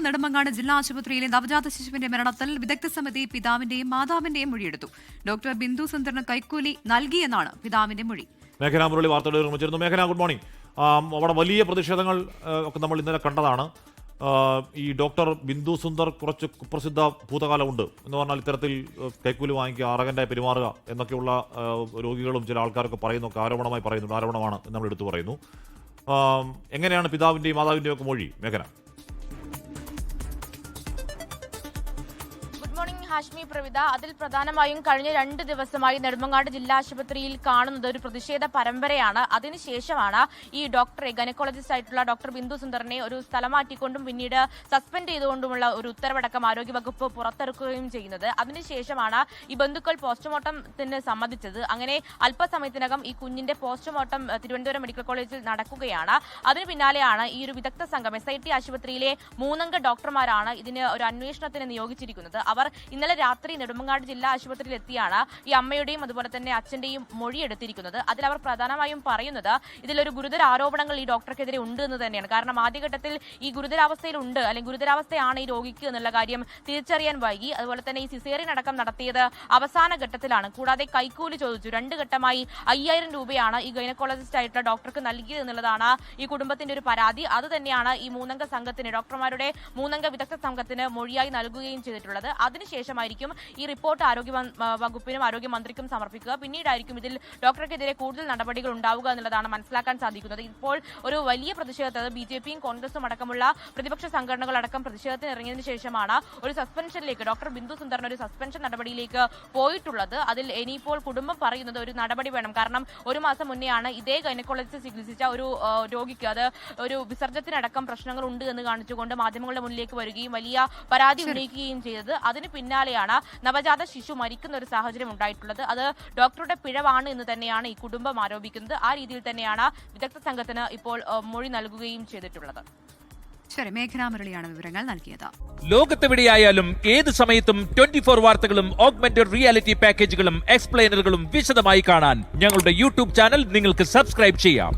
നെടുമങ്ങാട് ജില്ലാ ആശുപത്രിയിലെ നവജാത ശിശുവിന്റെ മരണത്തിൽ വിദഗ്ധ സമിതി പിതാവിന്റെയും മാതാവിന്റെയും മൊഴിയെടുത്തു. ഡോക്ടർ ബിന്ദു സുന്ദറിന് കൈക്കൂലി നൽകിയെന്നാണ് പിതാവിന്റെ മൊഴി. മേഘന മുരളി വാർത്തകൾ നിർമ്മിച്ചിരുന്നു. മേഘന, ഗുഡ് മോർണിംഗ്. അവിടെ വലിയ പ്രതിഷേധങ്ങൾ ഒക്കെ നമ്മൾ ഇന്നലെ കണ്ടതാണ്. ഈ ഡോക്ടർ ബിന്ദു സുന്ദർ കുറച്ച് കുപ്രസിദ്ധ ഭൂതകാലമുണ്ട് എന്ന് പറഞ്ഞാൽ ഇത്തരത്തിൽ കൈക്കൂലി വാങ്ങിക്കുക, അറകൻ്റായി പെരുമാറുക എന്നൊക്കെയുള്ള രോഗികളും ചില ആൾക്കാരൊക്കെ പറയുന്നൊക്കെ ആരോപണമായി പറയുന്നുണ്ട്. ആരോപണമാണ് നമ്മൾ എടുത്തു പറയുന്നു. എങ്ങനെയാണ് പിതാവിന്റെയും മാതാവിന്റെയും ഒക്കെ മൊഴി, മേഘന? ഹാഷ്മി പ്രവിത, അതിൽ പ്രധാനമായും കഴിഞ്ഞ 2 ദിവസമായി നെടുമങ്ങാട് ജില്ലാ ആശുപത്രിയിൽ കാണുന്നത് ഒരു പ്രതിഷേധ പരമ്പരയാണ്. അതിനുശേഷമാണ് ഈ ഡോക്ടറെ, ഗൈനക്കോളജിസ്റ്റ് ആയിട്ടുള്ള ഡോക്ടർ ബിന്ദു സുന്ദറിനെ ഒരു സ്ഥലം മാറ്റിക്കൊണ്ടും പിന്നീട് സസ്പെൻഡ് ചെയ്തുകൊണ്ടുമുള്ള ഒരു ഉത്തരവടക്കം ആരോഗ്യവകുപ്പ് പുറത്തിറക്കുകയും ചെയ്യുന്നത്. അതിനുശേഷമാണ് ഈ ബന്ധുക്കൾ പോസ്റ്റ്മോർട്ടത്തിന് സമ്മതിച്ചത്. അങ്ങനെ അല്പസമയത്തിനകം ഈ കുഞ്ഞിന്റെ പോസ്റ്റ്മോർട്ടം തിരുവനന്തപുരം മെഡിക്കൽ കോളേജിൽ നടക്കുകയാണ്. അതിന് പിന്നാലെയാണ് ഈ ഒരു വിദഗ്ധ സംഘം SIT ആശുപത്രിയിലെ 3 അംഗ ഡോക്ടർമാരാണ് ഇതിന് ഒരു അന്വേഷണത്തിന് നിയോഗിച്ചിരിക്കുന്നത്. അവർ ഇന്നലെ രാത്രി നെടുമങ്ങാട് ജില്ലാ ആശുപത്രിയിൽ എത്തിയാണ് ഈ അമ്മയുടെയും അതുപോലെ തന്നെ അച്ഛന്റെയും മൊഴിയെടുത്തിരിക്കുന്നത്. അതിൽ അവർ പ്രധാനമായും പറയുന്നത് ഇതിലൊരു ഗുരുതര ആരോപണങ്ങൾ ഈ ഡോക്ടർക്കെതിരെ ഉണ്ട് എന്ന് തന്നെയാണ്. കാരണം ആദ്യഘട്ടത്തിൽ ഈ ഗുരുതരാവസ്ഥയിലുണ്ട് അല്ലെങ്കിൽ ഗുരുതരാവസ്ഥയാണ് ഈ രോഗിക്ക് എന്നുള്ള കാര്യം തിരിച്ചറിയാൻ വൈകി. അതുപോലെ തന്നെ ഈ സിസേറിയൻ അടക്കം നടത്തിയത് അവസാന ഘട്ടത്തിലാണ്. കൂടാതെ കൈക്കൂലി ചോദിച്ചു. 2 ഘട്ടമായി 5000 രൂപയാണ് ഈ ഗൈനക്കോളജിസ്റ്റ് ആയിട്ടുള്ള ഡോക്ടർക്ക് നൽകിയത് എന്നുള്ളതാണ് ഈ കുടുംബത്തിന്റെ ഒരു പരാതി. അത് തന്നെയാണ് ഈ 3 അംഗ സംഘത്തിന്, ഡോക്ടർമാരുടെ 3 അംഗ വിദഗ്ധ സംഘത്തിന് മൊഴിയായി നൽകുകയും ചെയ്തിട്ടുള്ളത്. അതിനുശേഷമായിരിക്കും ഈ റിപ്പോർട്ട് ആരോഗ്യ വകുപ്പിനും ആരോഗ്യമന്ത്രിക്കും സമർപ്പിക്കുക. പിന്നീടായിരിക്കും ഇതിൽ ഡോക്ടർക്കെതിരെ കൂടുതൽ നടപടികൾ ഉണ്ടാവുക എന്നുള്ളതാണ് മനസ്സിലാക്കാൻ സാധിക്കുന്നത്. ഇപ്പോൾ ഒരു വലിയ പ്രതിഷേധത്തെ BJPയും കോൺഗ്രസും അടക്കമുള്ള പ്രതിപക്ഷ സംഘടനകൾ അടക്കം പ്രതിഷേധത്തിന് ഇറങ്ങിയതിനു ശേഷമാണ് ഒരു സസ്പെൻഷനിലേക്ക്, ഡോക്ടർ ബിന്ദു സുന്ദറിന് ഒരു സസ്പെൻഷൻ നടപടിയിലേക്ക് പോയിട്ടുള്ളത്. അതിൽ ഇനിയിപ്പോൾ കുടുംബം പറയുന്നത് ഒരു നടപടി വേണം. കാരണം 1 മാസം മുന്നെയാണ് ഇതേ ഗൈനക്കോളജിസ്റ്റ് ചികിത്സിച്ച ഒരു രോഗിക്ക് അത് ഒരു വിസർജനത്തിനടക്കം പ്രശ്നങ്ങൾ ഉണ്ട് എന്ന് കാണിച്ചുകൊണ്ട് മാധ്യമങ്ങളുടെ മുന്നിലേക്ക് വരികയും വലിയ പരാതി ഉന്നയിക്കുകയും ചെയ്തത്. അതിന് പിന്നാലെയാണ് നവജാത ശിശു മരിക്കുന്ന ഒരു സാഹചര്യം ഉണ്ടായിട്ടുള്ളത്. അത് ഡോക്ടറുടെ പിഴവാണ് എന്ന് തന്നെയാണ് ഈ കുടുംബം ആരോപിക്കുന്നത്. ആ രീതിയിൽ തന്നെയാണ് വിദഗ്ധ സംഘത്തിന് ഇപ്പോൾ മൊഴി നൽകുകയും ചെയ്തിട്ടുള്ളത്. ശരി, മേഘന മുരളിയാണ് വിവരങ്ങൾ നൽകിയത്. ലോകത്തെവിടെയായാലും ഏത് സമയത്തും 24 വാർത്തകളും ഓഗ്മെന്റഡ് റിയാലിറ്റി പാക്കേജുകളും എക്സ്പ്ലെയിനറുകളും വിശദമായി കാണാൻ ഞങ്ങളുടെ YouTube ചാനൽ നിങ്ങൾക്ക് സബ്സ്ക്രൈബ് ചെയ്യാം.